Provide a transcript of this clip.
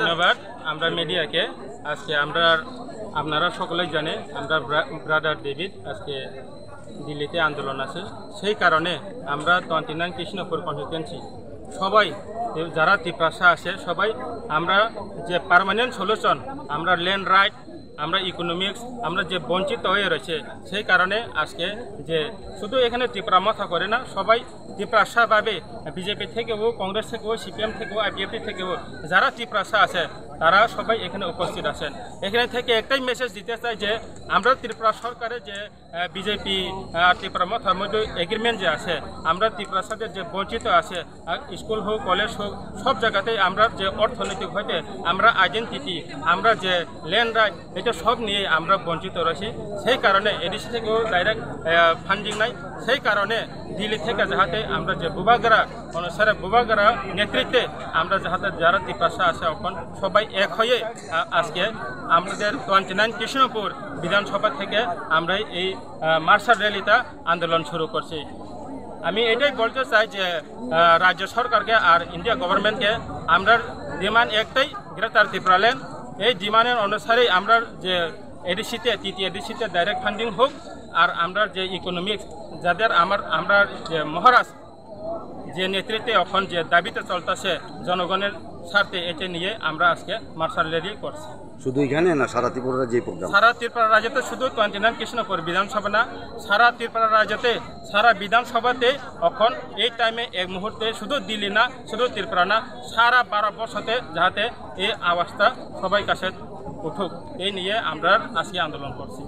ধন্যবাদ আমরা মিডিয়াকে। আজকে আপনারা সকলেই জানে আমরা ব্রাদার ডেভিড আজকে দিল্লিতে আন্দোলন আছে। সেই কারণে আমরা 29 কৃষ্ণপুর কনস্টিটুয়েন্সি সবাই যারা ত্রিপ্রাসা আছে সবাই আমরা যে পার্মানেন্ট সলিউশন, আমরা ল্যান্ড রাইট, আমরা ইকোনমিক্স, আমরা যে বঞ্চিত হয়ে রয়েছে সেই কারণে আজকে যে শুধু এখানে ত্রিপুরা মাথা করে না, সবাই ত্রিপ্রাসাভাবে বিজেপি থেকেও, কংগ্রেস থেকেও, সিপিএম থেকেও, আইপিএফটি থেকেও যারা ত্রিপ্রাসা আছে তারা সবাই এখানে উপস্থিত আছেন। এখানে থেকে একটাই মেসেজ দিতে চাই যে আমরা ত্রিপুরা সরকারের যে বিজেপি ত্রিপুরা মাথার মধ্যে এগ্রিমেন্ট যে আছে, আমরা ত্রিপ্রাসাদের যে বঞ্চিত আছে স্কুল হোক, কলেজ হোক, সব জায়গাতেই আমরা যে অর্থনৈতিক হইতে আমরা আইডেন্টিটি, আমরা যে ল্যান্ড রাইট, এটা সব নিয়ে আমরা বঞ্চিত রয়েছি। সেই কারণে এডিসি থেকেও ডাইরেক্ট ফান্ডিং নাই। সেই কারণে দিল্লি থেকে যাহাতে আমরা যে বুবাগরা অনুসারে বুবাগরা নেতৃত্বে আমরা যাহাতে যারা ত্রিপ্রাসা আছে এখন সবাই এক হয়ে আজকে আমাদের 29 কৃষ্ণপুর বিধানসভা থেকে আমরা এই মার্শাল র্যালিটা আন্দোলন শুরু করছি। আমি এটাই বলতে চাই যে রাজ্য সরকারকে আর ইন্ডিয়া গভর্নমেন্টকে আমরা ডিমান্ড একটাই, গ্রেটার ত্রিপুরা ল্যান্ড। এই ডিমান্ডের অনুসারেই আমরা যে এডিসিতে, তৃতীয় এডিসিতে ডাইরেক্ট ফান্ডিং হোক, আর আমরা যে ইকোনমিক্স যাদের আমরা যে মহারাজ যে নেতৃত্বে এখন যে দাবিতে চলতেছে জনগণের স্বার্থে, এটা নিয়ে আমরা আজকে মার্শাল র্যালি করছি। শুধু এখানে না, সারা ত্রিপুরা যে প্রোগ্রাম, সারা ত্রিপুরা রাজ্যতে, শুধু 29 কৃষ্ণপুর বিধানসভা না, সারা ত্রিপুরা রাজ্যতে, সারা বিধানসভাতে এখন এই টাইমে এক মুহূর্তে শুধু দিল্লি না, শুধু ত্রিপুরা না, সারা ভারতবর্ষতে যাতে এই আওয়াজটা সবাই কাছে উঠুক, এই নিয়ে আমরা আজকে আন্দোলন করছি।